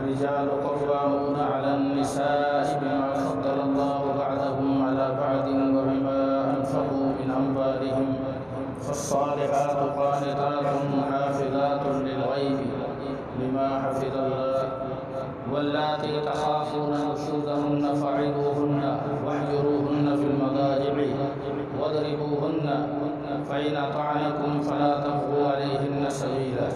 الرجال قوامون على النساء بما فضل الله بعضهم على بعض وبما أنفقوا من أموالهم فالصالحات قانتات حافظات للغيب بما حفظ الله واللاتي تخافون نشوزهن فعظوهن واهجروهن في المضاجع واضربوهن فإن أطعنكم فلا تبغوا عليهن سبيلا.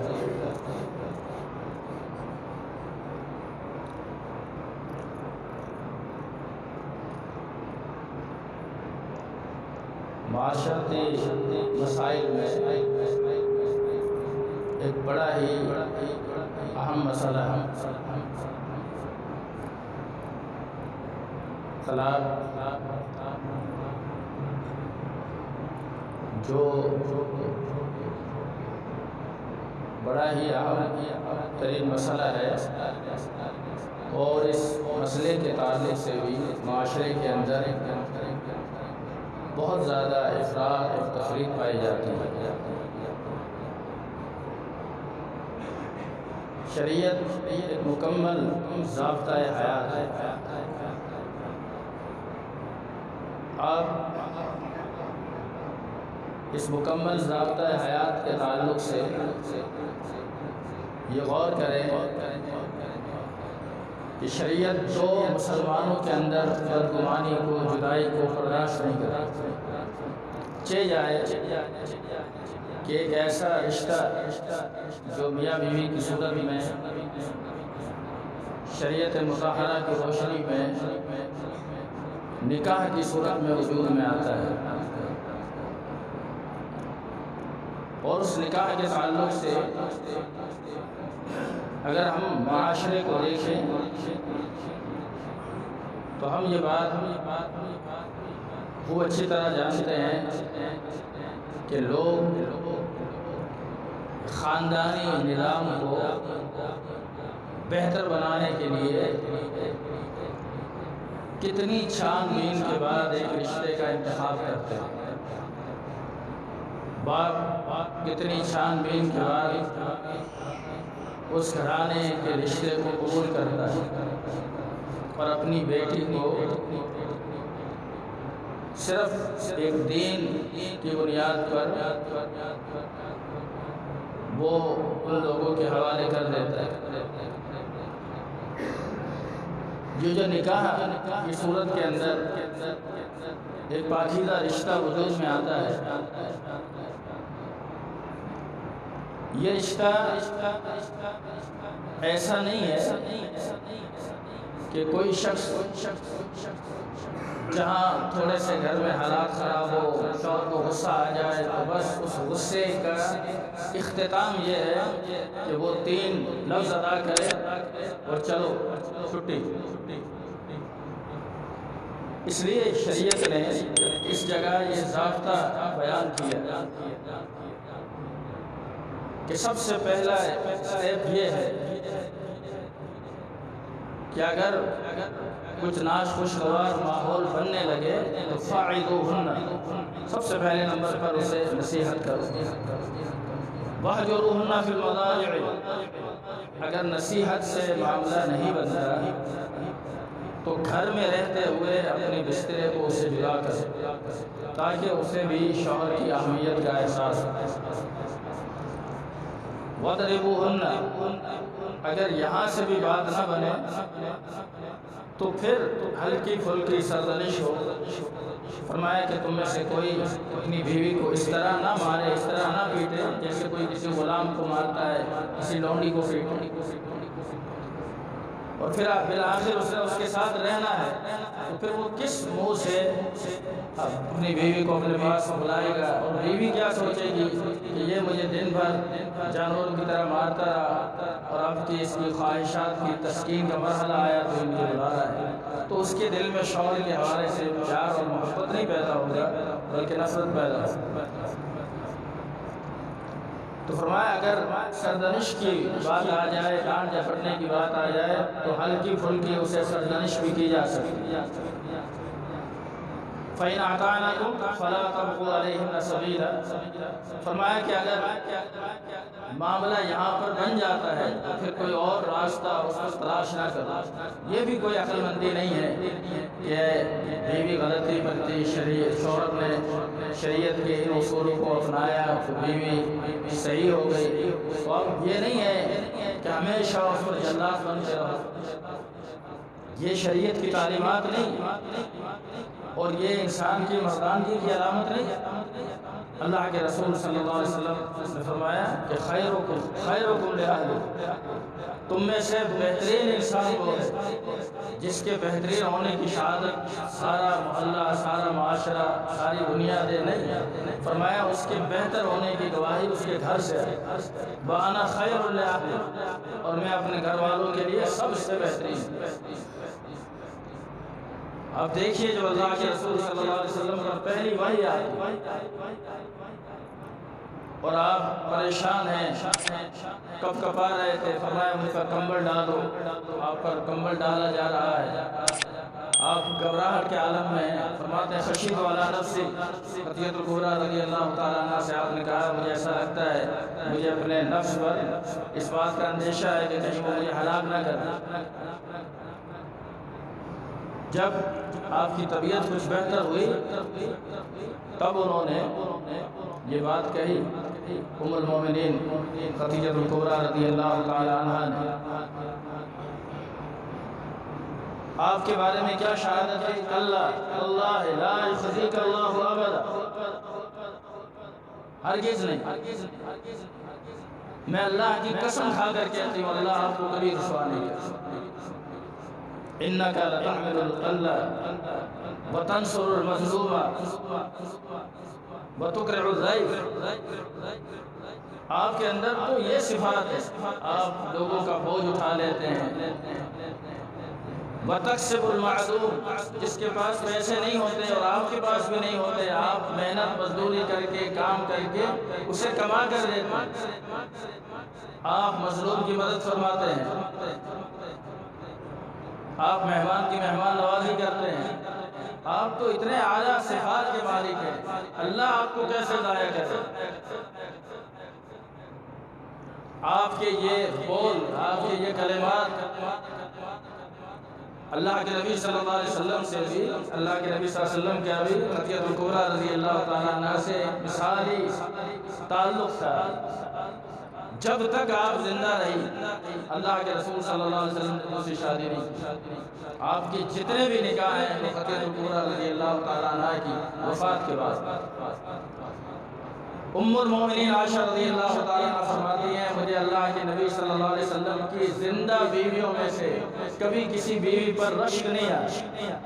معاشرتی مسائل میں ایک بڑا ہی اہم مسئلہ ہے طلاق، جو بڑا ہی اہم ترین مسئلہ ہے، اور اس مسئلے کے تعلق سے بھی معاشرے کے اندر بہت زیادہ افراط اور تفریق پائی جاتی ہے۔ شریعت ایک مکمل ضابطۂ حیات ہے۔ آپ اس مکمل ضابطۂ حیات کے تعلق سے یہ غور کریں کہ شریعت تو مسلمانوں کے اندر بدگمانی کو، جدائی کو برداشت نہیں کرتی۔ چہ جائے کہ ایک ایسا رشتہ جو میاں بیوی کی صورت میں شریعت مطہرہ کی روشنی میں نکاح کی صورت میں وجود میں آتا ہے، اور اس نکاح کے تعلق سے اگر ہم معاشرے کو دیکھیں تو ہم یہ بات خوب اچھی طرح جانتے ہیں کہ لوگ خاندانی نظام کو بہتر بنانے کے لیے کتنی چھان بین کے بعد ایک رشتے کا انتخاب کرتے ہیں۔ باپ کتنی چھان بین کے بعد اس گھرانے کے رشتے کو قبول کرتا ہے اور اپنی بیٹی کو صرف ایک دین کی بنیاد پر وہ ان لوگوں کے حوالے کر دیتا ہے۔ یہ جو نکاح کی صورت کے اندر ایک پاکیزہ رشتہ وجود میں آتا ہے، یہ رشتہ ایسا نہیں ہے کہ کوئی شخص جہاں تھوڑے سے گھر میں حالات خراب ہو، شوہر کو غصہ آ جائے تو بس اس غصے کا اختتام یہ ہے کہ وہ 3 لفظ ادا کرے اور چلو چھٹی۔ اس لیے شریعت نے اس جگہ یہ ضابطہ بیان کیا کہ سب سے پہلا اسٹیپ یہ ہے کہ اگر کچھ ناش خوشگوار ماحول بننے لگے تو فاعذوہن، سب سے پہلے نمبر پر اسے نصیحت کرو۔ واہجروہن فی المضاجع، اگر نصیحت سے معاملہ نہیں بنتا تو گھر میں رہتے ہوئے اپنے بسترے کو اسے جدا کرو تاکہ اسے بھی شوہر کی اہمیت کا احساس ہو۔ وَاضْرِبُوهُنَّ، اگر یہاں سے بھی بات نہ بنے تو پھر ہلکی پھلکی سرزنش ہو۔ فرمایا کہ تم میں سے کوئی اپنی بیوی کو اس طرح نہ مارے، اس طرح نہ پیٹے جیسے کوئی کسی غلام کو مارتا ہے، کسی لونڈی کو پیٹے، اور پھر بالآخر اس کے ساتھ رہنا ہے تو پھر وہ کس منہ سے اپنی بیوی کو اپنے پاس بلائے گا، اور بیوی کیا سوچے گی کہ یہ مجھے دن بھر جانور کی طرح مارتا رہا اور اب کی اس کی خواہشات کی تسکین کا مرحلہ آیا تو مجھے بلا رہا ہے، تو اس کے دل میں شوہر کے حوالے سے پیار اور محبت نہیں پیدا ہوگا بلکہ نفرت پیدا ہوگا۔ تو فرمایا اگر سرزنش کی بات آ جائے، ڈانٹ جھپٹنے کی بات آ جائے تو ہلکی پھلکی اسے سرزنش بھی کی جا سکتی۔ فَإِنْ أَطَعْنَكُمْ فَلَا تَبْغُوا عَلَيْهِنَّ سَبِيلًا، فرمایا کہ اگر معاملہ یہاں پر بن جاتا ہے تو پھر کوئی اور راستہ اس کو تلاش نہ کرو۔ یہ بھی کوئی عقل مندی نہیں ہے کہ بیوی غلطی کرتی، شوہر نے شریعت کے ان اصولوں کو اپنایا تو بیوی صحیح ہو گئی، تو اب یہ نہیں ہے کہ ہمیشہ اس پر جلات بن کے رہو۔ یہ شریعت کی تعلیمات نہیں، اور یہ انسان کی مردانگی کی علامت نہیں۔ اللہ کے رسول صلی اللہ علیہ وسلم نے فرمایا کہ خیرکم لأہلہ، تم میں سے بہترین انسان وہ ہے جس کے بہترین ہونے کی شہادت سارا محلہ، سارا معاشرہ، ساری دنیا دے نہیں، فرمایا اس کے بہتر ہونے کی گواہی اس کے گھر سے ہے۔ وَأَنَا خَيْرٌ لِأَهْلِي، اور میں اپنے گھر والوں کے لیے سب سے بہترین۔ اب دیکھیے جو اللہ کے رسول صلی اللہ علیہ وسلم پر پہلی وحی آئی اور آپ پریشان ہیں، کب کپا رہے تھے، فرمایا مجھ پر کمبل ڈالو، آپ پر کمبل ڈالا جا رہا ہے، آپ گھبراہٹ کے عالم میں ہیں، فرماتے ہیں خشیت والا نفسی، خطیۃ الکبریٰ رضی اللہ تعالیٰ عنہ سے آپ نے کہا مجھے ایسا لگتا ہے مجھے اپنے نفس پر اس بات کا اندیشہ ہے کہ کہیں وہ مجھے ہلاک نہ کر۔ جب آپ کی طبیعت کچھ بہتر ہوئی تب انہوں نے یہ بات کہی، ام المومنین خدیجہ الکبریٰ رضی اللہ تعالی عنہ نے آپ کے بارے میں کیا شہادت ہے؟ اللہ لا یخزیک اللہ ابدا، ہرگز نہیں، میں اللہ کی قسم کھا کر کہتی ہوں اللہ آپ کو کبھی رسوا نہیں کرے۔ إِنَّكَ لَتَحْمِلُ الْقَلَّ وَتَنْصُرُ الْمَظْلُومَ وَتُقْرِعُ الضَّيْفَ، آپ کے اندر تو یہ صفات ہے، آپ لوگوں کا بوجھ اٹھا لیتے ہیں۔ وَتَكْسِبُ الْمَعْدُومَ، جس کے پاس پیسے نہیں ہوتے اور آپ کے پاس بھی نہیں ہوتے، آپ محنت مزدوری کر کے کام کر کے اسے کما کر دیتے ہیں، آپ مظلوم کی مدد فرماتے ہیں، آپ مہمان کی مہمان نوازی کرتے ہیں، آپ تو اتنے اعلیٰ صفات کے مالک ہیں، اللہ آپ کو کیسے ضائع کرے؟ آپ کے یہ بول، آپ کے یہ کلمات اللہ کے نبی صلی اللہ علیہ وسلم سے بھی، اللہ کے نبی صلی اللہ علیہ وسلم کے ابھی خدیجہ الکبریٰ رضی اللہ تعالیٰ عنہ سے مثالی تعلق تھا۔ جب تک آپ زندہ رہی اللہ کے رسول صلی اللہ علیہ وسلم نے دوسری شادی نہیں کی، آپ کی جتنے بھی نکاح ہیں وہ خدیجہ الکبریٰ رضی اللہ تعالیٰ عنہ کی وفات کے بعد۔ ام المومنین عائشہ رضی اللہ تعالیٰ عنہ فرماتی ہیں مجھے اللہ کے نبی صلی اللہ علیہ وسلم کی زندہ بیویوں میں سے کبھی کسی بیوی پر رشک نہیں آیا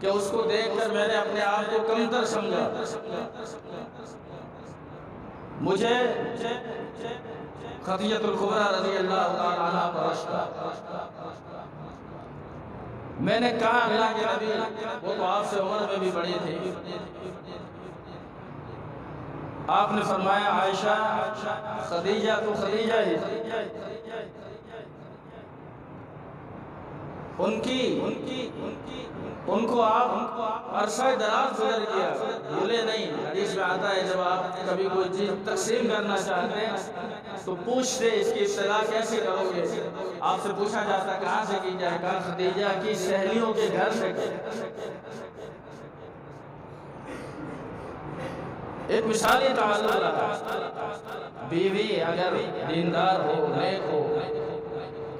کہ اس کو دیکھ کر میں نے اپنے آپ کو کمتر سمجھا۔ مجھے خدیجہ الکبریٰ رضی اللہ تعالیٰ عنہ پر رشک آیا۔ میں نے کہا اللہ کے نبی، وہ تو آپ سے عمر میں بھی بڑی تھی۔ آپ نے فرمایا عائشہ خدیجہ تو خدیجہ ہی، ان کو آپ عرصہ دراز گزر گیا، بھولے نہیں۔ حدیث میں آتا ہے جب آپ کبھی کوئی چیز تقسیم کرنا چاہتے ہیں تو پوچھتے اس کی ابتدا کیسے کرو گے؟ آپ سے پوچھا جاتا کہاں سے کی جائے گا؟ خدیجہ کی سہیلیوں کے گھر سے کی۔ ایک مثالی تعلق رہا، بیوی اگر دیندار ہو، نیک ہو۔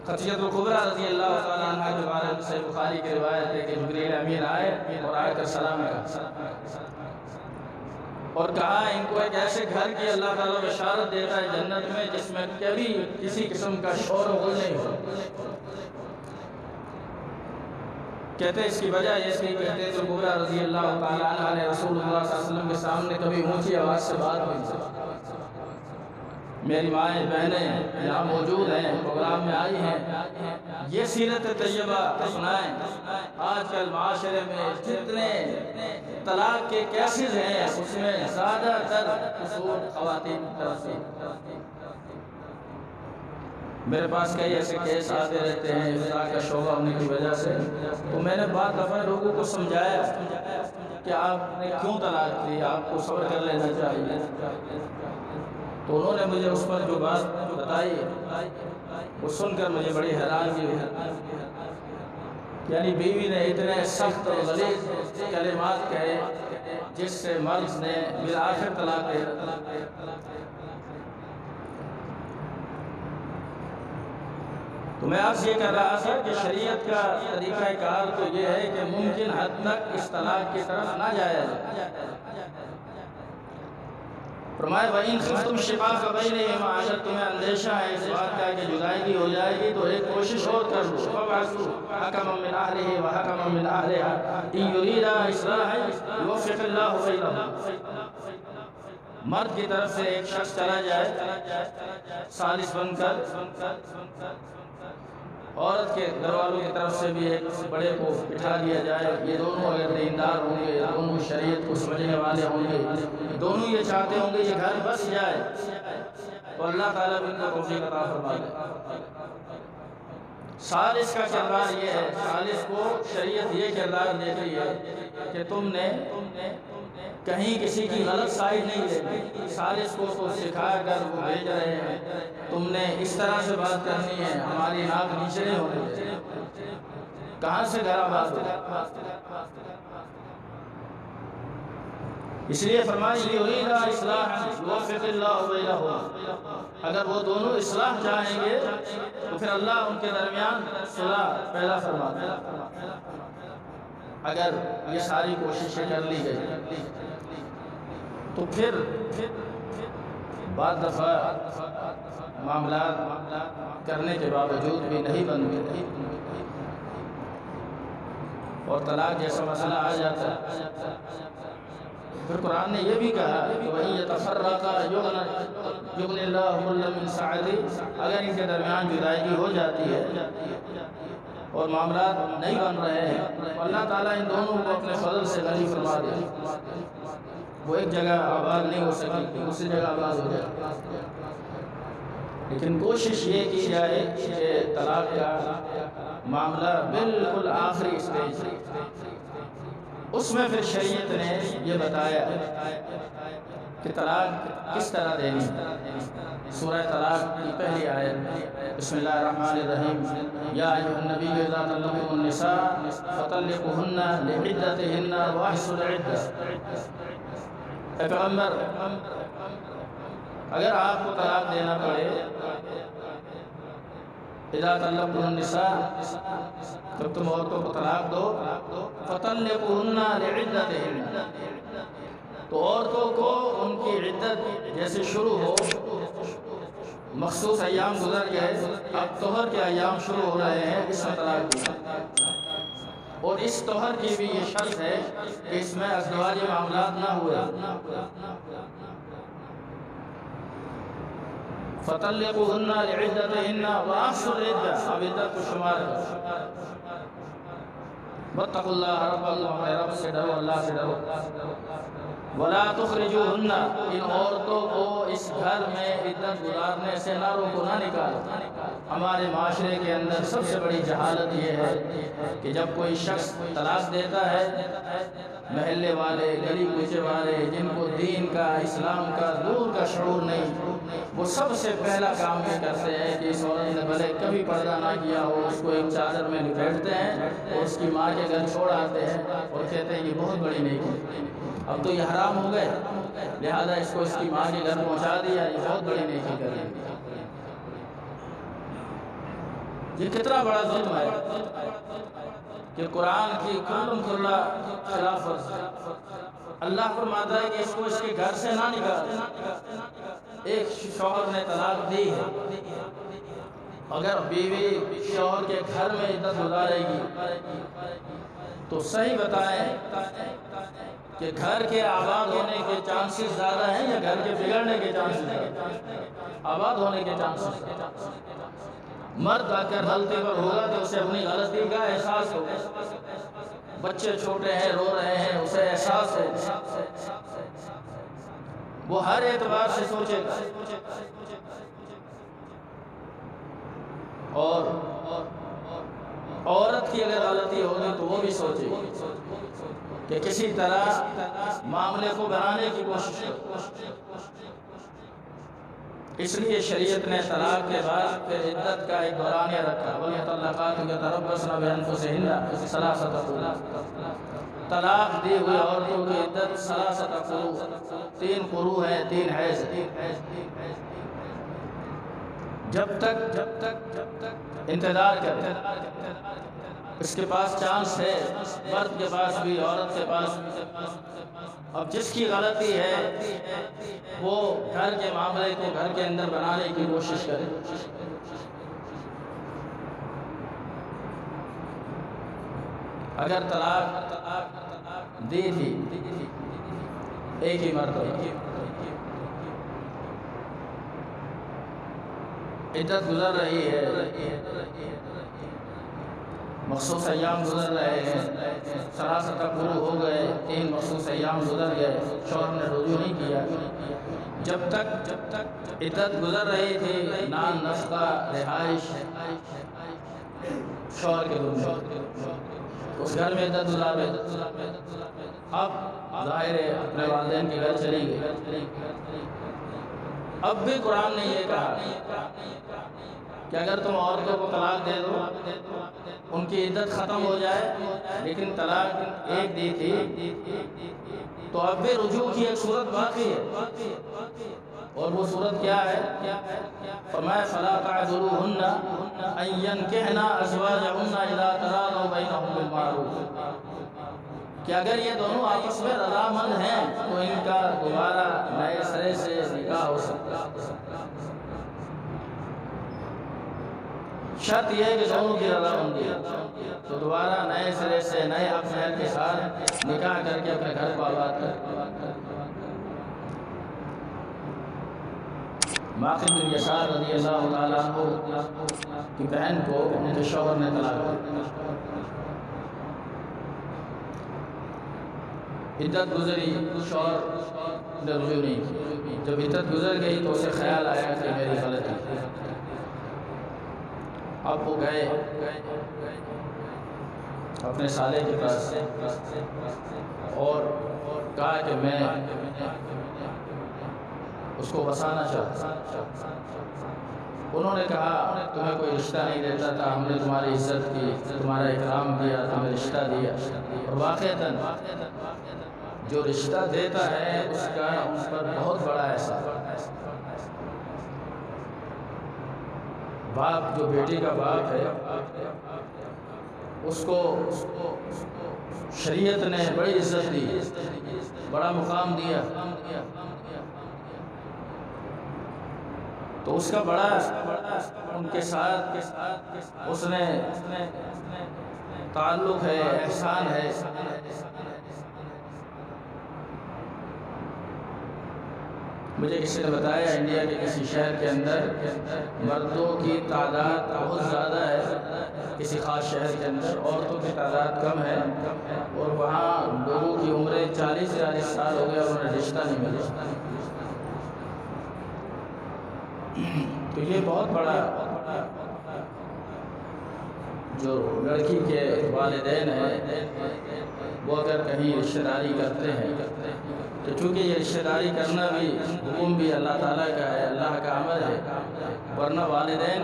خدیجہ الکبریٰ رضی اللہ تعالیٰ عنہ کے بارے میں صحیح بخاری کی روایت ہے کہ جبریل امین آئے اور آ کر سلام کہا اور کہا ان کو ایک ایسے گھر کی اللہ تعالیٰ بشارت دیتا ہے جنت میں جس میں کبھی کسی قسم کا شور و غل نہیں ہو۔ کہتے اس کی وجہ یہ سی کہتے تو الکبریٰ رضی اللہ تعالیٰ عنہ نے رسول اللہ صلی اللہ علیہ وسلم کے سامنے کبھی اونچی آواز سے بات نہیں کی۔ میری مائیں بہنیں یہاں موجود ہیں، پروگرام میں آئی ہیں، یہ سیرت طیبہ اپنائیں۔ آج کل معاشرے میں جتنے طلاق کے کیسز ہیں اس میں زیادہ تر اصول خواتین کی طرف سے۔ میرے پاس کئی ایسے کیس آتے رہتے ہیں افطار کا شعبہ ہونے کی وجہ سے، تو میں نے بعض دفعہ لوگوں کو سمجھایا کہ آپ نے کیوں طلاق دی، آپ کو صبر کر لینا چاہیے۔ تو انہوں نے مجھے اس پر جو بات بتائی وہ سن کر مجھے بڑی حیرانگی ہوئی، یعنی بیوی نے اتنے سخت اور غلیظ کلمات کہے جس سے مرد نے بالآخر طلاق دے۔ تو میں عرض یہ کر رہا تھا کہ شریعت کا طریقہ کار تو یہ ہے کہ ممکن حد تک اس طلاق کی طرف نہ جایا جائے۔ فرمایا وَإِنْ خِفْتُمْ شِقَاقَ بَيْنِهِمَا، اگر تمہیں اندیشہ ہے اس بات کا کہ جدائیگی ہو جائے گی تو ایک کوشش اور کر لو، فَبَعْثُوا حَكَمًا مِّنْ أَهْلِهِ وَحَكَمًا مِّنْ أَهْلِهَا إِن يُرِيدَا إِصْلَاحًا يُوَفِّقِ اللَّهُ بَيْنَهُمَا۔ مرد کی طرف سے ایک شخص چلا جائے ثالث بن کر، عورت کے گھر والوں کی طرف سے بھی ایک بڑے کو بٹھا دیا جائے، یہ دونوں اگر دیندار ہوں گے، دونوں شریعت کو سمجھنے والے ہوں گے، دونوں یہ چاہتے ہوں گے یہ گھر بس جائے، تو اللہ تعالیٰ بھی ان کو توفیق عطا فرما دے۔ ثالث کا کردار یہ ہے، ثالث کو شریعت یہ کردار دیتی ہے کہ تم نے کہیں کسی کی غلط سائڈ نہیں لینی، ثالث کو تو سکھا کر وہ بھیج رہے ہیں، تم نے اس طرح سے بات کرنی ہے، ہماری ناک نیچے نہیں ہونی ہے، کہاں سے گھر آباد ہو۔ اس لیے فرمایا یریدا اصلاحا یوفق اللہ بینہما، اگر وہ دونوں اصلاح چاہیں گے تو پھر اللہ ان کے درمیان صلح پیدا فرما دے۔ اگر یہ ساری کوششیں کر لی گئی تو پھر بعض دفعہ معاملات کرنے کے باوجود بھی نہیں بنتے اور طلاق جیسا مسئلہ آ جاتا ہے۔ پھر قرآن نے یہ بھی کہا کہ وَإِن يَتَفَرَّقَا يُغْنِ اللَّهُ كُلًّا مِّن سَعَتِهِ، اگر ان کے درمیان جدائیگی ہو جاتی ہے اور معاملات نہیں بن رہے ہیں تو اللہ تعالیٰ ان دونوں کو اپنے فضل سے غنی فرما دے، وہ ایک جگہ آباد نہیں ہو سکی، دوسری جگہ آباد ہو جائے۔ لیکن کوشش یہ کی جائے کہ طلاق کا معاملہ بالکل آخری اسٹیج، اس میں پھر شریعت نے یہ بتایا کہ طلاق کس طرح دینی ہے۔ سورہ طلاق کی پہلی آیت، بسم اللہ الرحمن الرحیم، یا ایھا النبی اذا طلقتم النساء فطلقوهن لعدتهن واحصوا العدة۔ اے پیغمبر، اگر آپ کو طلاق دینا پڑے، اذا طلقتم النساء، جب تم عورتوں کو طلاق دو، فطلقوهن لعدتهن، تو عورتوں کو ان کی عدت جیسے شروع ہو، مخصوص ایام گزر گئے، اب طہر کے ایام شروع ہو رہے ہیں، اس میں طلاق دی۔ اور اس طہر کی بھی یہ شرط ہے کہ اس میں ازدواجی معاملات نہ ہوئے۔ فَطَلِّقُوهُنَّ لِعِدَّتِهِنَّ وَأَحْصُوا الْعِدَّةَ، اب عدت کو شمار ہے۔ وَاتَّقُوا اللَّهَ رَبَّكُمْ، اپنے رب سے ڈرو، اللہ سے ڈرو۔ وَلَا تُخْرِجُوهُنَّ، ان عورتوں کو اس گھر میں عدت گزارنے سے نہ روکو، نہ نکالو۔ ہمارے معاشرے کے اندر سب سے بڑی جہالت یہ ہے کہ جب کوئی شخص طلاق دیتا ہے، محلے والے، گلی کوچے والے، جن کو دین کا، اسلام کا دور کا شعور نہیں، وہ سب سے پہلا کام یہ کرتے ہیں کہ اس عورت نے بھلے کبھی پردہ نہ کیا ہو، اس کو ایک چادر میں لپیٹتے ہیں اور اس کی ماں کے گھر چھوڑ آتے ہیں اور کہتے ہیں یہ بہت بڑی نیکی، اب تو یہ حرام ہو گئے، لہذا اس کو اس کی ماں کے گھر پہنچا دیا، یہ بہت بڑی نیکی کر رہی ہے۔ یہ کتنا بڑا ظلم ہے کہ قرآن کی کلم کھلا خلاف ورزی۔ اللہ فرماتا ہے کہ اس کو اس کے گھر سے نہ نکال۔ ایک شوہر نے طلاق دی ہے، اگر بیوی شوہر کے گھر میں عدت گزارے گی تو صحیح بتائیں کہ گھر کے آباد ہونے کے چانسز زیادہ ہیں یا گھر کے بگڑنے کے چانسز زیادہ ہیں؟ آباد ہونے کے چانسز۔ مرد اگر غلطی پر ہوگا تو اسے اپنی غلطی کا احساس ہوگا، بچے چھوٹے ہیں رو رہے ہیں اسے احساس ہوگا، وہ ہر اعتبار سے سوچے گا۔ اور عورت کی اگر غلطی ہوگی تو وہ بھی سوچے گی کہ کسی طرح معاملے کو بنانے کی کوشش کرو۔ اس لیے شریعت نے طلاق کے بعد پھر عدت کا ایک دورانیہ رکھا، وَالْمُطَلَّقَاتُ يَتَرَبَّصْنَ بِأَنفُسِهِنَّ ثَلَاثَةَ قُرُوءٍ۔ طلاق دی ہوئی عورتوں کی عدت ثلاثۃ قروء، 3 قروء ہے، 3 حیض۔ جب تک انتظار کرے، اس کے پاس چانس ہے، مرد کے پاس بھی، عورت کے پاس بھی۔ اب جس کی غلطی ہے وہ گھر کے معاملے کو گھر کے اندر بنانے کی کوشش کرے۔ اگر طلاق دی تھی ایک ہی مرتبہ، عدت گزر رہی ہے، مخصوص ایام گزر رہے ہیں، ثلاثۃ قروء ہو گئے، 3 مخصوص ایام گزر گئے، شوہر نے رجوع نہیں کیا، جب تک عدت گزر رہی تھی، نان نفقہ رہائش شوہر کے ذمہ، اس گھر میں عدت گزارے۔ اب ظاہر ہے اپنے والدین کے گھر چلی گئی۔ اب بھی قرآن نے یہ کہا کہ اگر تم عورتوں کو طلاق دے دو، ان کی عدت ختم ہو جائے، لیکن طلاق ایک دی تھی تو اب بھی رجوع کی ایک صورت باقی ہے، اور وہ صورت کیا ہے؟ فرمایا فَلَا تَعْذُرُوهُنَّ أَن يَنكِحْنَ أَزْوَاجَهُنَّ إِذَا تَرَاضَوْا بَيْنَهُم بِالْمَعْرُوفِ، کہ اگر یہ دونوں آپس میں رضامند ہیں تو ان کا دوبارہ نئے سرے سے نکاح ہو سکتا ہے۔ شرط یہ ہے کہ دونوں کی رضامندی ہے، تو دوبارہ نئے سرے سے نئے حق مہر کے ساتھ نکاح کر کے اپنے گھر کو آباد کر۔ معقل بن یسار رضی اللہ تعالیٰ عنہ کی بہن کو ان کے شوہر نے طلاق دی، عدت گزری، شوہر نے رجوع نہیں کی، جب عدت گزر گئی تو اسے خیال آیا کہ میری غلطی ہے۔ اب وہ گئے اپنے سالے کے پاس اور کہا کہ میں اس کو بسانا چاہتا ہوں۔ انہوں نے کہا تمہیں کوئی رشتہ نہیں دیتا تھا، ہم نے تمہاری عزت کی، تمہارا اکرام کیا، تمہیں رشتہ دیا، اور واقعتاً جو رشتہ دیتا ہے اس کا ان پر بہت بڑا احسان۔ باپ جو بیٹی کا باپ ہے اس کو شریعت نے بڑی عزت دی، بڑا مقام دیا، تو اس کا بڑا ان کے ساتھ اس نے تعلق ہے، احسان ہے۔ مجھے کسی نے بتایا انڈیا کے کسی شہر کے اندر مردوں کی تعداد بہت زیادہ ہے، کسی خاص شہر کے اندر عورتوں کی تعداد کم ہے، اور وہاں لوگوں کی عمریں 40 سال ہو گئے اور انہیں رشتہ نہیں ملا۔ تو یہ بہت بڑا جو لڑکی کے والدین ہیں وہ اگر کہیں رشتہ داری کرتے ہیں تو چونکہ یہ رشتہ داری کرنا بھی حکم بھی اللہ تعالیٰ کا ہے، اللہ کا عمل ہے، ورنہ والدین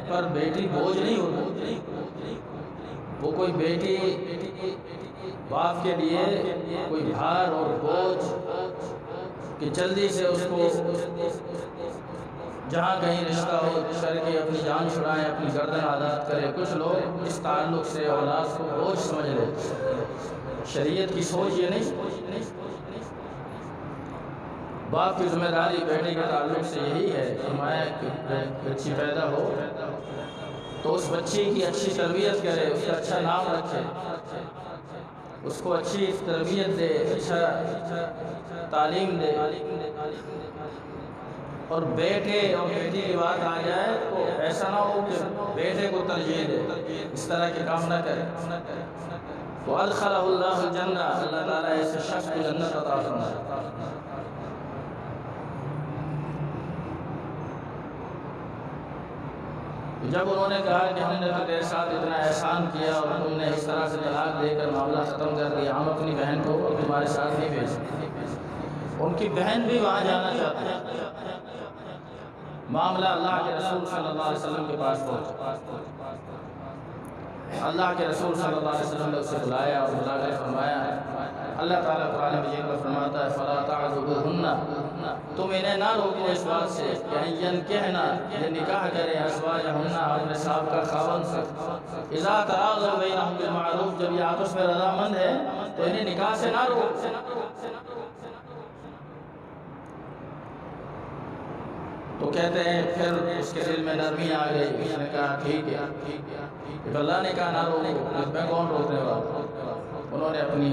پر بیٹی بوجھ نہیں ہوتی۔ وہ کوئی بیٹی باپ کے لیے کوئی بھار اور بوجھ کہ جلدی سے اس کو جہاں کہیں رشتہ ہو کر کے اپنی جان چھڑائیں، اپنی گردن آزاد کرے۔ کچھ لوگ اس تعلق سے اولاد کو بوجھ سمجھ لیتے، شریعت کی سوچ یہ نہیں۔ باپ کی ذمہ داری بیٹے کے تعلق سے یہی ہے، فرمایا کہ بچی پیدا ہو تو اس بچی کی اچھی تربیت کرے، اس کا اچھا نام رکھے، اس کو اچھی تربیت دے، اچھا تعلیم دے، اور بیٹے اور بیٹی کی بات آ جائے تو ایسا نہ ہو کہ بیٹے کو ترجیح دے، اس طرح کے کام نہ کرے۔ تو ادخلہ اللہ الجنہ، اللہ تعالیٰ ایسے شخص کو جنت عطا فرمائے۔ جب انہوں نے کہا کہ ہم نے تو تیرے ساتھ اتنا احسان کیا اور تم نے اس طرح سے طلاق دے کر معاملہ ختم کر دیا، ہم اپنی بہن کو تمہارے ساتھ نہیں بھیج سکتے۔ ان کی بہن بھی وہاں جانا چاہتی ہے۔ معاملہ اللہ کے رسول صلی اللہ علیہ وسلم کے پاس پہنچا۔ اللہ کے رسول صلی اللہ علیہ وسلم نے اسے بلایا اور بلا کر فرمایا، اللہ تعالیٰ قرآن مجید میں فرماتا ہے فَلَا تَعْضُبُوهُنَّ، تم انہیں نہ روکو اس بات سے کہ يَنْكِحْنَ، یہ نکاح کریں أَزْوَاجَهُنَّ، اپنے صاحب کا خاوند سے، إِذَا تَرَاضَوْا بَيْنَهُم بِالْمَعْرُوفِ، جب یہ آپس میں رضامند ہے تو انہیں نکاح سے نہ روکو۔ تو کہتے ہیں پھر اس کے دل میں نرمی آ گئی، اس نے کہا ٹھیک ہے، جب اللہ نے کہا نہ روکو اس میں کون روکنے والا۔ انہوں نے اپنی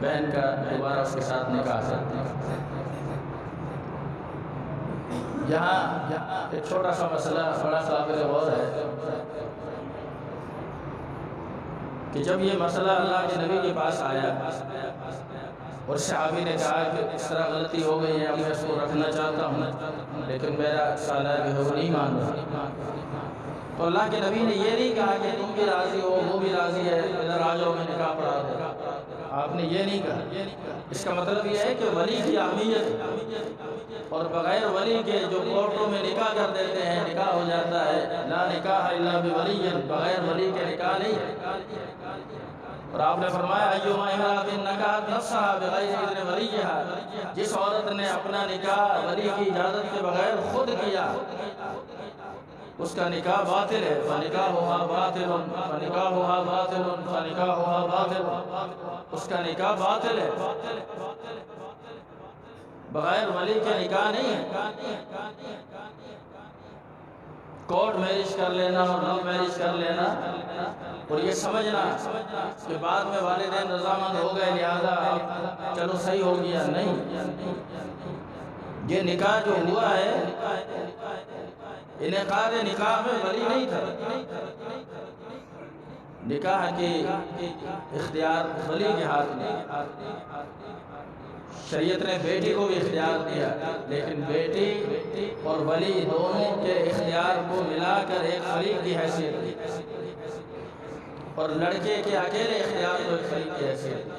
بہن کا دوبارہ اس کے ساتھ نکاح کیا۔ یہاں ایک چھوٹا سا مسئلہ بڑا قابل غور ہے کہ جب یہ مسئلہ اللہ کے نبی کے پاس آیا اور صحابی نے کہا کہ اس طرح غلطی ہو گئی ہے، اب میں اس کو رکھنا چاہتا ہوں لیکن میرا سالہ جو ہے وہ نہیں مان رہا، تو اللہ کے نبی نے یہ نہیں کہا کہ تم بھی راضی ہو وہ بھی راضی ہے ادھر آ جاؤ میں نکاح پڑھا دوں، آپ نے یہ نہیں کہا۔ اس کا مطلب یہ ہے کہ ولی کی اہمیت، اور بغیر ولی کے جو کورٹوں میں نکاح کر دیتے ہیں نکاح ہو جاتا ہے، لا نکاح الا بولی، بغیر ولی کے نکاح نہیں۔ اور آپ نے فرمایا ایما امرأۃ نکحت نفسها بغیر اذن ولیها، جس عورت نے اپنا نکاح ولی کی اجازت کے بغیر خود کیا اس کا نکاح باطل ہے، فنکاحها باطل فنکاحها باطل فنکاحها باطل، اس کا نکاح باطل ہے، بغیر ولی کے نکاح نہیں ہے۔ کورٹ میرج کر لینا اور لو میرج کر لینا اور یہ سمجھنا کہ بعد میں والدین رضامند ہو گئے لہذا چلو صحیح ہو گیا، نہیں، یہ نکاح جو ہوا ہے انعقاد نکاح میں ولی نہیں تھا، نکاح کی اختیار ولی کے ہاتھ میں۔ شریعت نے بیٹی کو بھی اختیار دیا لیکن بیٹی اور ولی دونوں کے اختیار کو ملا کر ایک فریق کی حیثیت دی، اور لڑکے کے اکیلے اختیار کو ایک فریق کی حیثیت دی۔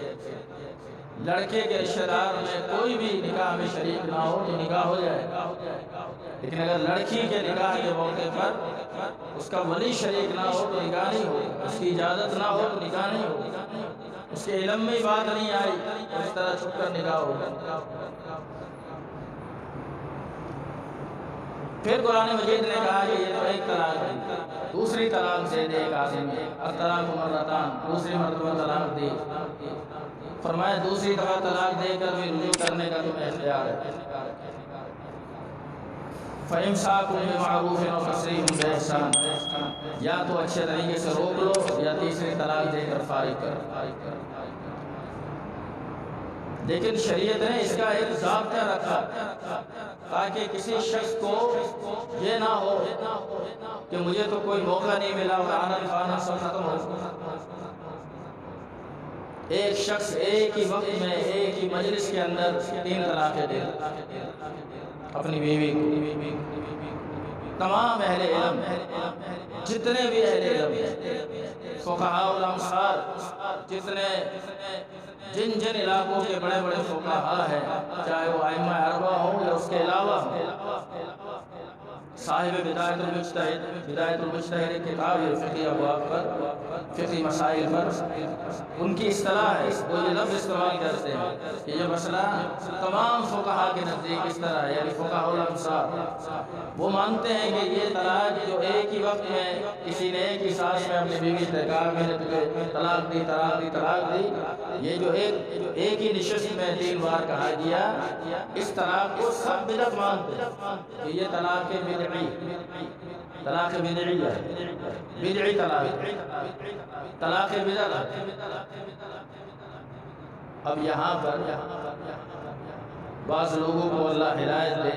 لڑکے کے رشتہ دار میں کوئی بھی نکاح میں شریک نہ ہو تو نکاح ہو جائے، لیکن اگر لڑکی کے نکاح کے موقع پر اس کا ولی شریک نہ ہو تو نکاح نہیں ہو، اس کی اجازت نہ ہو تو نکاح نہیں ہو، اس کے علم میں بات نہیں آئی اس طرح چھپ کر نکاح ہوگا۔ پھر قرآن مجید نے کہا کہ یہ تو ایک طلاق ہے، دوسری طلاق دے دے ایک آدمی، الطلاق مرتان، دوسری مرتبہ طلاق دی، فرمایا دوسری دفعہ طلاق دے کر بھی رجوع کرنے کا تمہیں اختیار ہے، فَإِمْسَاكُمْ بِمَعْرُوفٍ أَوْ تَسْرِيحٌ بِإِحْسَانٍ، یا تو اچھے طریقے سے روک لو یا تیسری طلاق دے کر فارغ کر۔ لیکن شریعت نے اس کا ایک ضابطہ رکھا تاکہ کسی شخص کو یہ نہ ہو کہ مجھے تو کوئی موقع نہیں ملا اور آنن فانن سب ختم ہو۔ ایک شخص ایک ہی وقت میں ایک ہی مجلس کے اندر 3 طلاقیں دے اپنی بیوی کو۔ تمام اہل علم، جتنے بھی اہل علم، فقہاء الامصار، جن علاقوں کے بڑے بڑے فقہاء ہیں، چاہے وہ ائمہ اربعہ ہوں یا اس کے علاوہ صاحب بدایت المجتہد کتاب ہے فقہی ابواب پر، فقہی مسائل پر، ان کی اصطلاح ہے، وہ یہ لفظ استعمال کرتے ہیں کہ یہ مسئلہ تمام فقہاء کے نزدیک اس طرح ہے، یعنی فقہاء الامصار وہ مانتے ہیں کہ یہ طلاق جو ایک ہی وقت میں کسی نے ایک ہی سانس میں اپنی بیوی سے کہا میں نے تجھے طلاق دی، یہ جو ایک ہی نشست میں 3 بار کہا گیا، اس طلاق کو سب بدعت مانتے ہیں کہ یہ طلاق بدعی ہے، بدعی طلاق بدعت۔ اب یہاں پر بعض لوگوں کو اللہ ہدایت دے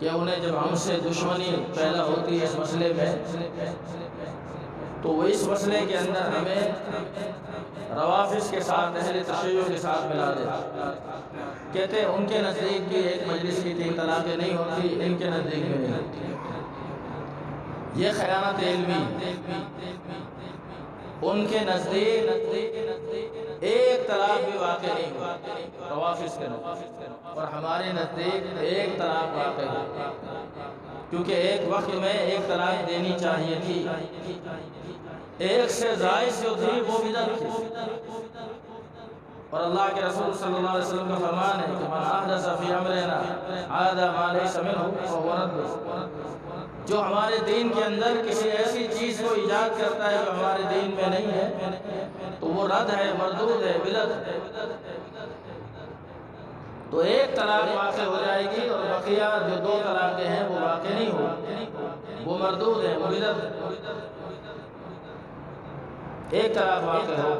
کہ انہیں جب ہم سے دشمنی پیدا ہوتی ہے اس مسئلے میں تو وہ اس مسئلے کے اندر ہمیں روافض کے ساتھ، اہل تشیع کے ساتھ ملا دیتے، کہتے ہیں ان کے نزدیک بھی ایک مجلس کی 3 طلاقیں نہیں ہوتی، ان کے نزدیک میں نہیں ہوتی۔ یہ خیانت علمی، ان کے نزدیک ایک طلاق بھی واقع نہیں ہوا روافض کے نزدیک، اور ہمارے نزدیک ایک طلاق واقع ہے، کیونکہ ایک وقت میں ایک طلاق دینی چاہیے تھی، ایک سے زائد جو تھی وہ بدعت تھی، اور اللہ کے رسول صلی اللہ علیہ وسلم کا فرمان ہے کہ من احدث فی امرنا هذا ما ليس منه فهو رد، جو ہمارے دین کے اندر کسی ایسی چیز کو ایجاد کرتا ہے جو ہمارے دین میں نہیں ہے تو وہ رد ہے، مردود ہے، بدعت ہے۔ تو ایک طلاق واقع ہو جائے گی اور بقیہ جو دو طلاقیں ہیں وہ واقع نہیں ہو، وہ مردود ہے، وہ بدعت ہے۔ ایک طلاق واقع ہو۔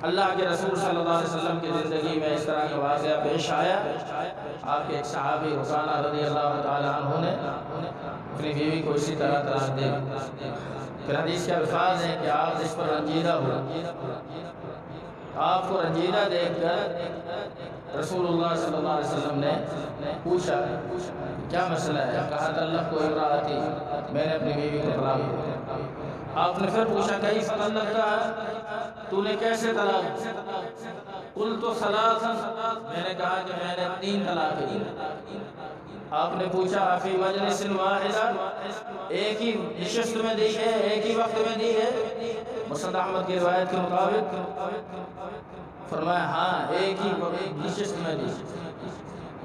اللہ کے رسول صلی اللہ علیہ وسلم کی زندگی میں اس طرح کا واقعہ پیش آیا، آپ کے ایک صحابی رکانہ رضی اللہ تعالیٰ عنہ نے اپنی بیوی کو اسی طرح طلاق دے دی۔ پھر حدیث کے الفاظ ہیں کہ آپ اس پر رنجیدہ ہوئے، آپ کو رنجیدہ دیکھ کر رسول اللہ صلی اللہ علیہ وسلم نے پوچھا کیا مسئلہ ہے؟ کہا طلق کو امرأتی، میں نے اپنی بیوی کو طلاق دیا۔ آپ نے پھر پوچھا کیف طلقتها، تو نے کیسے طلاق؟ قلت ثلاثا، میں نے کہا کہ میں نے 3 طلاق دی۔ آپ نے پوچھا فی مجلس واحدہ، ایک ہی نشست میں دی ہے، ایک ہی وقت میں دی ہے؟ مسند احمد کی روایت کے مطابق فرمایا ہاں ایک ہی نشست میں دی۔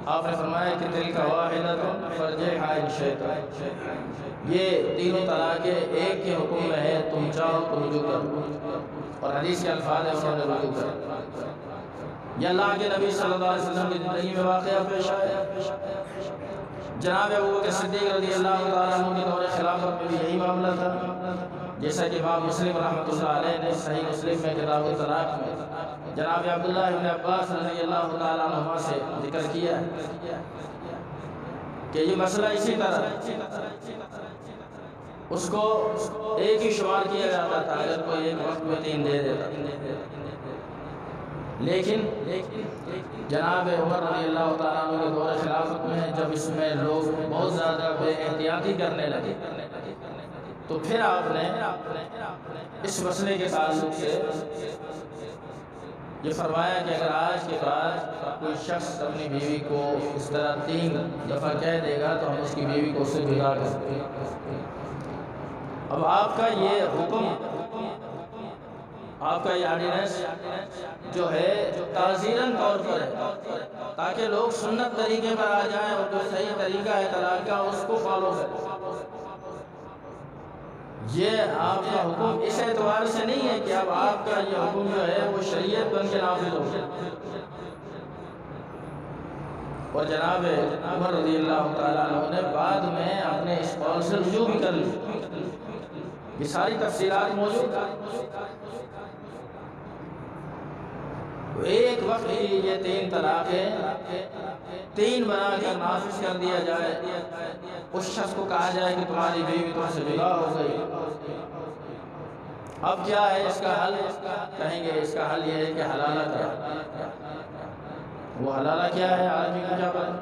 آپ نے فرمایا کہ تلک واحدہ فرجعها ان شئت، یہ تینوں طلاقیں ایک کے حکم میں ہے، تم چاہو تو رجوع کرو، اور حدیث کے الفاظ ہیں انہوں نے رجوع کرو۔ یہ اللہ کے نبی صلی اللہ علیہ وسلم کی زندگی میں واقعہ پیش آیا۔ جناب ابوبکر صدیق رضی اللہ تعالیٰ عنہ کی دور خلافت میں بھی یہی معاملہ تھا، جیسا کہ امام مسلم رحمۃ اللہ علیہ نے صحیح مسلم میں کتاب الطلاق میں جناب عبداللہ ابن عباس رضی اللہ تعالیٰ عنہما سے ذکر کیا کہ یہ مسئلہ اسی طرح اس کو ایک ہی شمار کیا جاتا تھا اگر کوئی ایک وقت میں 3 دے دیتا، لیکن جناب عمر رضی اللہ تعالیٰ عنہ کے دور خلافت میں جب اس میں لوگ بہت زیادہ بے احتیاطی کرنے لگے تو پھر آپ نے اس مسئلے کے تعلق سے یہ فرمایا کہ اگر آج کے بعد کوئی شخص اپنی بیوی کو اس طرح 3 دفعہ کہہ دے گا تو ہم اس کی بیوی کو اس سے بگا کر سکتے ہیں۔ اب آپ کا یہ حکم، آپ کا یہ آرڈیننس جو ہے تعزیراً طور پر ہے تاکہ لوگ سنت طریقے پر آ جائیں اور جو صحیح طریقہ ہے طلاق کا اس کو فالو کریں۔ یہ آپ کا حکم اس اعتبار سے نہیں ہے کہ اب آپ کا یہ حکم جو ہے وہ شریعت بن کے نافذ ہو، اور جناب عمر رضی اللہ تعالیٰ عنہ نے بعد میں اپنے اس قول سے رجوع بھی کر لی۔ یہ ساری تفصیلات موجود ہیں۔ ایک وقت کی یہ 3 طلاقیں 3 بنا کر نافذ کر دیا جائے، اس شخص کو کہا جائے کہ تمہاری بیوی تم سے جدا ہو گئی۔ اب کیا ہے اس کا حل؟ کہیں گے اس کا حل یہ ہے کہ حلالہ کیا، وہ حلالہ کیا ہے آدمی کو کیا پتہ؟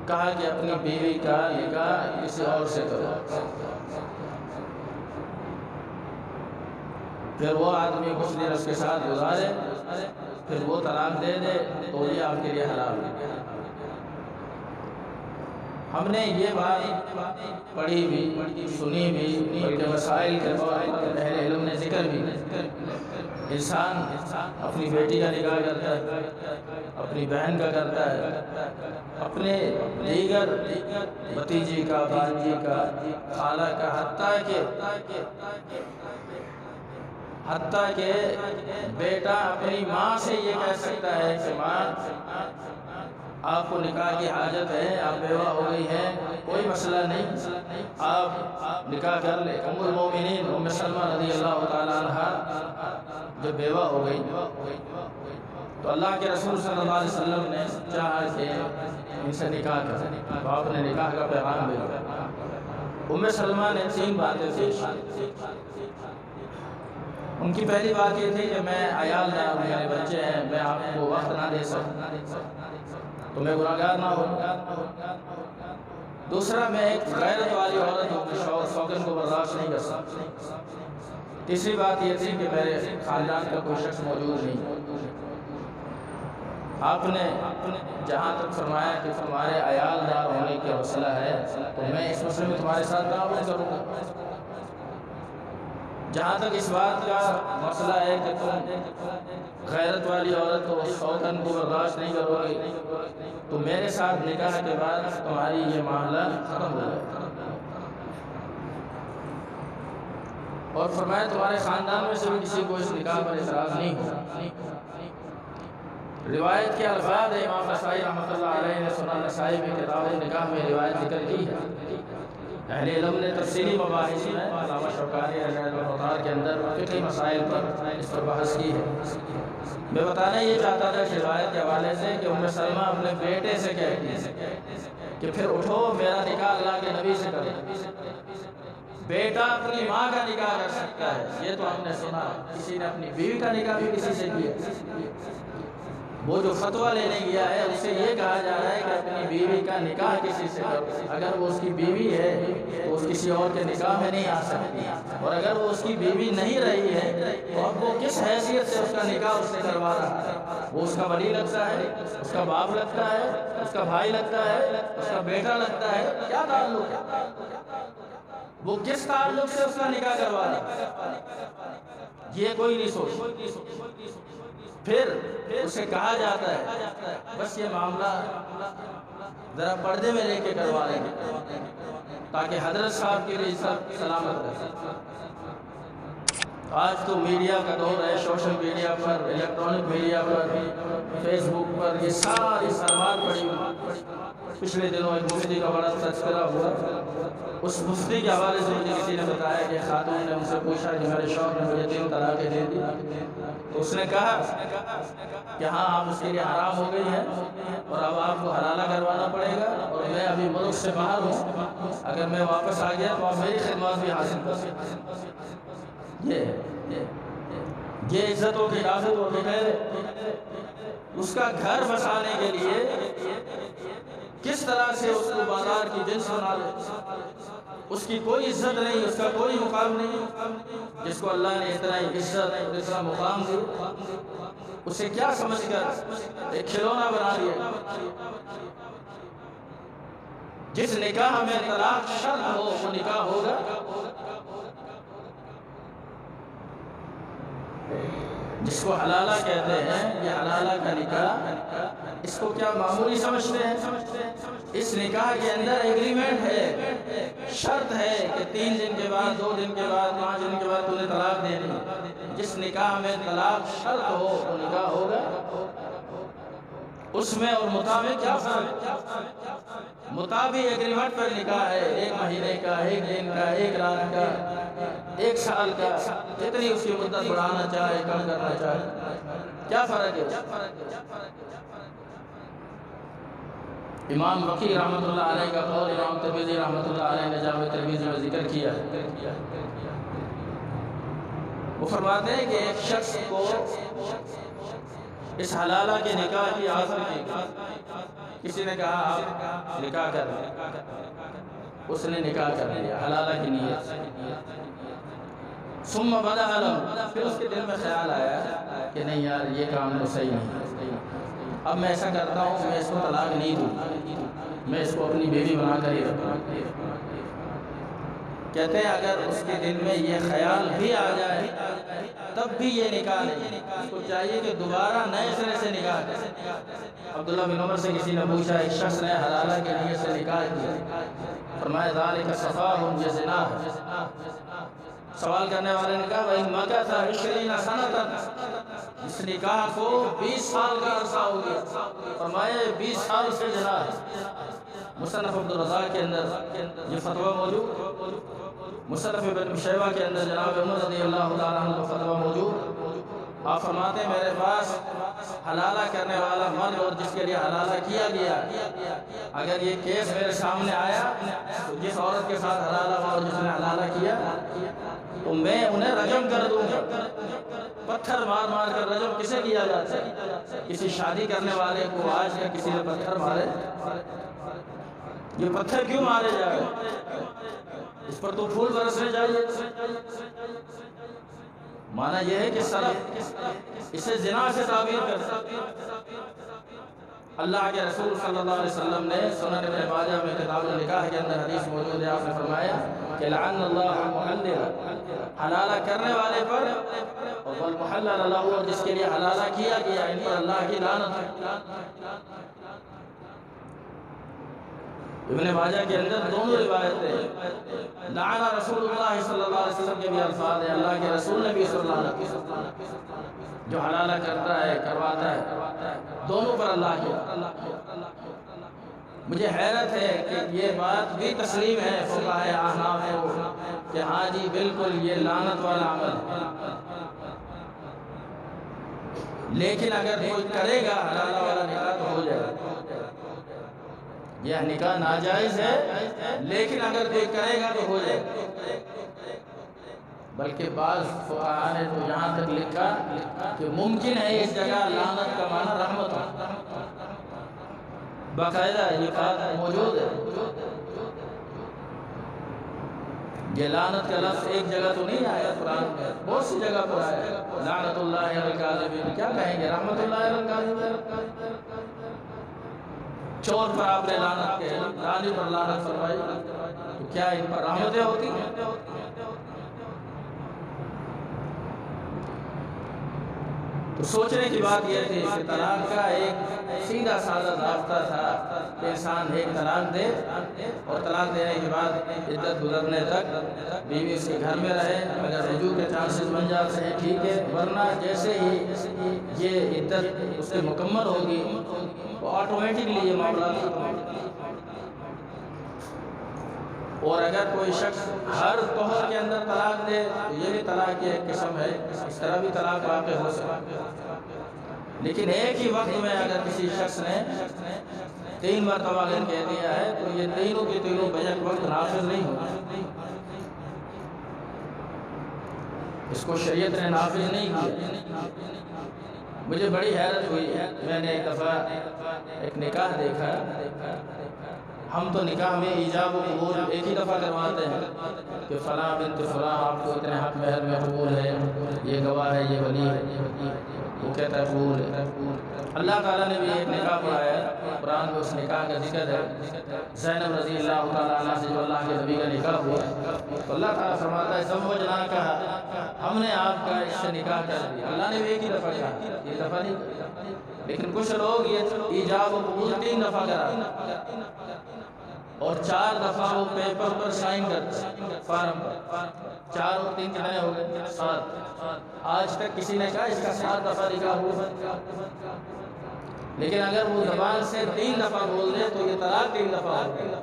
کہا کہ اپنی بیوی کا نکاح کسی اور سے کرو، پھر وہ آدمی کچھ دن اس کے ساتھ گزارے، پھر وہ طلاق دے دے تو یہ آپ کے لیے حلال ہے۔ ہم نے یہ بات پڑھی بھی سنی بھی، بلکہ مسائل کے طور پر اہل علم نے ذکر بھی، انسان اپنی بیٹی کا نکاح کرتا ہے، اپنی بہن کا کرتا ہے، اپنے دیگر بھتیجی کا، بھانجی کا، خالہ کا، حتیٰ کہ بیٹا اپنی ماں سے یہ کہہ سکتا ہے کہ ماں آپ کو نکاح کی حاجت ہے، آپ بیوہ ہو گئی ہیں، کوئی مسئلہ نہیں، آپ نکاح کر لیں۔ ام المومنین ام سلمہ رضی اللہ تعالیٰ عنہ جب بیوہ ہو گئی تو اللہ کے رسول صلی اللہ علیہ وسلم نے چاہا کہ ان سے نکاح کریں، تو آپ نے نکاح کا پیغام بھیجا۔ ام سلمہ نے 3 باتیں پیش کی۔ ان کی پہلی بات یہ تھی کہ میں عیال دار ہوں، میرے بچے ہیں، میں آپ کو وقت نہ دے سکوں تو میں گناہگار نہ ہوں۔ دوسرا میں ایک غیرت والی عورت ہوں، شوہر سوگن کو برداشت نہیں کر سکتا۔ تیسری بات یہ تھی کہ میرے خاندان کا کوئی شخص موجود نہیں۔ آپ نے جہاں تک فرمایا کہ تمہارے عیال دار ہونے کی حوصلہ ہے تو میں اس مسئلے میں تمہارے ساتھ تعاون کروں گا۔ جہاں تک اس بات کا مسئلہ ہے کہ تم غیرت والی عورت کو شوہر کو برداشت نہیں کرو گے تو میرے ساتھ نکاح کے بعد تمہاری یہ معاملہ ختم ہو جائے۔ اور فرمایا تمہارے خاندان میں سے بھی کسی کو اس نکاح پر اعتراض نہیں ہو۔ روایت کے الفاظ امام نسائی رحمۃ اللہ علیہ نے سنن نسائی میں کتاب نکاح میں روایت ذکر کی ہے۔ اہل علم نے تفصیلی مباحث میں علامہ شوکانی نائل الأوطار کے اندر فقہی مسائل پر اس پر بحث کی ہے۔ میں بتانا یہ چاہتا تھا کہ روایت کے حوالے سے کہ ام سلمہ اپنے بیٹے سے کہتی ہے کہ پھر اٹھو میرا نکاح اللہ کے نبی سے کرو۔ بیٹا اپنی ماں کا نکاح کر سکتا ہے، یہ تو ہم نے سنا۔ کسی نے اپنی بیوی کا نکاح بھی کسی سے کیا۔ وہ جو فتویٰ لینے گیا ہے اس سے یہ کہا جا رہا ہے کہ اپنی بیوی کا نکاح کسی سے کرو۔ اگر وہ اس کی بیوی ہے تو اس کسی اور کے نکاح میں نہیں آ سکتی، اور اگر وہ اس کی بیوی نہیں رہی ہے تو اب وہ کس حیثیت سے اس کا نکاح اس سے کروا رہا ہے؟ وہ اس کا ولی لگتا ہے، اس کا باپ لگتا ہے، اس کا بھائی لگتا ہے، اس کا بیٹا لگتا ہے، کیا تعلق ہے؟ وہ کس تعلق سے اس کا نکاح کروا رہا ہے؟ یہ کوئی نہیں سوچ۔ پھر اسے کہا جاتا ہے بس یہ معاملہ ذرا پردے میں لے کے کروا لیں گے تاکہ حضرت صاحب کی عزت سلامت رہے۔ آج تو میڈیا کا دور ہے، سوشل میڈیا پر، الیکٹرانک میڈیا پر، فیس بک پر یہ ساری سرمار پڑی ہوئی۔ پچھلے دنوں ایک مفتی کا بڑا تذکرہ ہوا، اس مفتی کے حوالے سے مجھے کسی نے بتایا کہ خاتون نے ان سے پوچھا کہ میرے شوہر نے مجھے 3 طلاقیں دے دی، تو اس نے کہا کہ ہاں آپ اس کے لیے حرام ہو گئی ہیں اور اب آپ کو حلالہ کروانا پڑے گا، اور میں ابھی ملک سے باہر ہوں، اگر میں واپس آ گیا تو آپ میری خدمات بھی حاصل کر سکتے۔ یہ عزتوں کی حفاظت اور اس کا گھر بسانے کے لیے کس طرح سے اس کو بازار کی جنس بنا لے، اس کی کوئی عزت نہیں، اس کا کوئی مقام نہیں۔ جس کو اللہ نے اتنا عزت اتنا مقام دیا اسے کیا سمجھ کر ایک کھلونا بنا دیا۔ جس نکاح میں طلاق شرط ہو وہ نکاح ہوگا؟ جس کو حلالہ کہتے ہیں، یہ حلالہ کا نکاح، اس کو کیا معمولی سمجھتے ہیں؟ اس نکاح کے اندر ایگریمنٹ ہے، شرط ہے کہ 3 دن کے بعد، 2 دن کے بعد، 5 دن کے بعد تمہیں طلاق دینی۔ جس نکاح میں طلاق شرط ہو وہ نکاح ہوگا؟ اس میں اور مطابق کیا فرق؟ مطابق ایگریمنٹ پر نکاح ہے، 1 مہینے کا، 1 دن کا، 1 رات کا، 1 سال کا، جتنی اس کی مدت بڑھانا چاہے کم کرنا چاہے، کیا فرق ہے؟ امام وقی رحمۃ اللہ علیہ کا قول امام ترمذی رحمۃ اللہ علیہ نے جامع ترمذی میں ذکر کیا ہے۔ وہ فرماتے ہیں کہ ایک شخص کو اس حلالہ کے نکاح کی آفر کی، کسی نے کہا آپ نکاح کر لیں، اس نے نکاح کر لیا حلالہ کی نیت سے۔ ثم بدا علم، پھر اس کے دل میں خیال آیا کہ نہیں یار یہ کام تو صحیح نہیں، اب میں ایسا کرتا ہوں میں اس کو طلاق نہیں دوں، میں اس کو اپنی بیوی بنا کر ہی رکھوں۔ کہتے ہیں اگر اس کے دل میں یہ خیال بھی آ جائے تب بھی یہ نکاح نہیں، اس کو چاہیے کہ دوبارہ نئے سرے سے نکاح کرے۔ عبداللہ بن عمر سے کسی نے پوچھا، ایک شخص نے حلالہ کے نیت سے نکاح کیا، فرمایا ذالک صفاح، یہ زنا ہے۔ سوال کرنے والے نے کہا بھائی مکہ تھا 20 سنۃ، اس نکاح کو 20 سال کا عرصہ ہو گیا، فرمایا 20 سال سے زنا ہے۔ مصنف عبدالرزاق کے اندر یہ فتویٰ موجود، مصنف ابن شیبہ کے اندر جناب عمر رضی اللہ تعالیٰ عنہ کا فتویٰ موجود۔ آپ فرماتے ہیں میرے پاس حلالہ کرنے والا مرد اور جس کے لیے حلالہ کیا گیا، اگر یہ کیس میرے سامنے آیا تو جس عورت کے ساتھ حلالہ ہوا اور جس نے حلالہ کیا تو میں انہیں رجم کر دوں گا۔ پتھر مار مار کر رجم کسے کیا جاتا ہے؟ کسی شادی کرنے والے کو آج کا کسی نے پتھر مارے یہ پتھر کیوں مارے جا رہے؟ اس پر تو پھول برسنے چاہیے۔ معنی یہ ہے کہ سلف اسے زنا سے تعبیر کرتے۔ اللہ کے رسول صلی اللہ علیہ وسلم نے سنن ابن ماجہ میں کتاب النکاح کے اندر حدیث موجود ہے، آپ نے فرمایا کہ لعن اللہ المحلل، حلالہ کرنے والے پر، اور والمحلل له، اور جس کے لیے حلالہ کیا گیا، ان پر اللہ کی لعنت ہے۔ ابن ماجہ کے اندر دونوں روایتیں، لعن رسول اللہ صلی اللہ علیہ وسلم کے بھی الفاظ ہیں، اللہ کے رسول نے بھی صلی اللہ علیہ وسلم جو حلالہ کرتا ہے، کرواتا ہے، دونوں پر اللہ کی۔ مجھے حیرت ہے کہ یہ بات بھی تسلیم ہے فقہائے احناف کو کہ ہاں جی بالکل یہ لعنت والا عمل ہے، لیکن اگر کوئی کرے گا حلالہ والا نکاح تو ہو جائے گا۔ یہ نکاح ناجائز ہے، لیکن اگر کوئی کرے گا تو ہو جائے گا۔ بلکہ بعض فقہاء نے تو یہاں تک لکھا کہ ممکن ہے اس جگہ لعنت کا معنی رحمت ہو، باقاعدہ یہ بات موجود ہے۔ یہ لعنت کا لفظ ایک جگہ تو نہیں آیا قرآن میں، بہت سی جگہ پر آیا، لعنت اللہ علی الکاذبین، کیا کہیں گے، رحمت اللہ علی الکاذبین۔ چور پر آپ نے لعنت کہی، رانی پر لعنت فرمائی، تو کیا ان پر رحمتیں ہوتی ہیں؟ تو سوچنے کی بات یہ تھی کہ طلاق کا ایک سیدھا سادہ ضابطہ تھا کہ انسان ایک طلاق دے، اور طلاق دینے کے بعد عدت گزرنے تک بیوی اس کے گھر میں رہے، اگر رجوع کے چانسز بن جاتے ہیں ٹھیک ہے، ورنہ جیسے ہی یہ عدت اس سے مکمل ہوگی تو آٹومیٹکلی یہ معاملات ختم ہو جائیں۔ اور اگر کوئی شخص ہر طہر کے اندر طلاق دے تو یہ بھی طلاق کی ایک قسم ہے، اس طرح بھی طلاق واقع ہو سکتا ہے۔ لیکن ایک ہی وقت میں اگر کسی شخص نے 3 مرتبہ اگر کہہ دیا ہے تو یہ تینوں کے تینوں بیک وقت نافذ نہیں ہوتے، اس کو شریعت نے نافذ نہیں کیا۔ مجھے بڑی حیرت ہوئی ہے، میں نے ایک دفعہ ایک نکاح دیکھا، ہم تو نکاح میں ایجاب و قبول ایک ہی دفعہ کرواتے ہیں کہ فلاں بنت فلاں آپ کو اتنے حق مہر میں قبول ہے، یہ گواہ ہے، یہ ولی ہے، وہ کہتا ہے قبول ہے۔ اللہ تعالیٰ نے بھی ایک نکاح پڑھایا، قرآن میں اس نکاح کا ذکر ہے، زینب رضی اللہ تعالیٰ عنہ سے جو اللہ کے نبی کا نکاح ہوا، تو اللہ تعالیٰ فرماتا ہے زوجناکہا، ہم نے آپ کا اس سے نکاح کر دیا۔ اللہ نے بھی ایک ہی دفعہ کہا، یہ دفعہ نہیں کہا، لیکن کچھ لوگ یہ ایجاب و قبول 3 دفعہ کرا اور 4 دفعہ وہ پیپر پر سائن کرتے فارم پر، 4 اور 3 کتنے ہو گئے، 7۔ آج تک کسی نے کہا اس کا 7 دفعہ نکاح ہوا، لیکن اگر وہ زبان سے 3 دفعہ بول دے تو یہ طلاق 3 دفعہ ہو گیا۔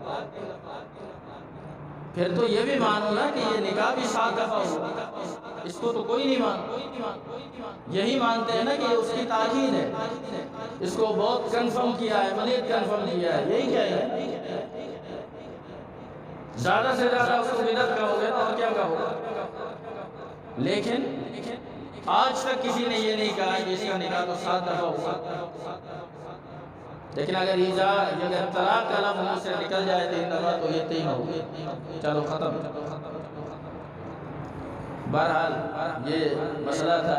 پھر تو یہ بھی مانو نا کہ یہ نکاح بھی 7 دفعہ ہوا، اس کو تو کوئی نہیں مانتا، یہی مانتے ہیں نا کہ اس کی تاکید ہے، اس کو بہت کنفرم کیا ہے، مزید کنفرم کیا ہے، یہی کیا ہے۔ زیادہ سے زیادہ اس کو بدعت کہو گے اور کیا کہو گے، لیکن آج تک کسی نے یہ نہیں کہا کہ اس کا نکاح تو 7 دفعہ ہوا۔ لیکن اگر طلاق کا لفظ منہ سے نکل جائے 3 دفعہ تو یہ 3 ہو گئے، چلو ختم۔ بہرحال یہ مسئلہ تھا،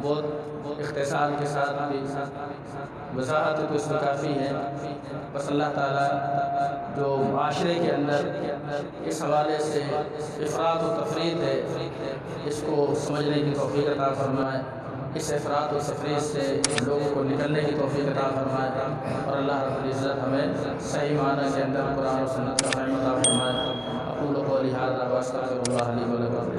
بہت اختصار کے ساتھ بھی وضاحت تو اس میں کافی ہے۔ بس اللہ تعالیٰ جو معاشرے کے اندر اس حوالے سے افراط و تفریط ہے، اس کو سمجھنے کی توفیق عطا فرمائے، اس افراط و تفریط سے لوگوں کو نکلنے کی توفیق عطا فرمائے، اور اللہ رب العزت ہمیں صحیح معنی کے اندر قرآن و سنت کا فہم عطا فرمائے۔ اقول قولی ھذا واستغفر اللہ لی و لکم۔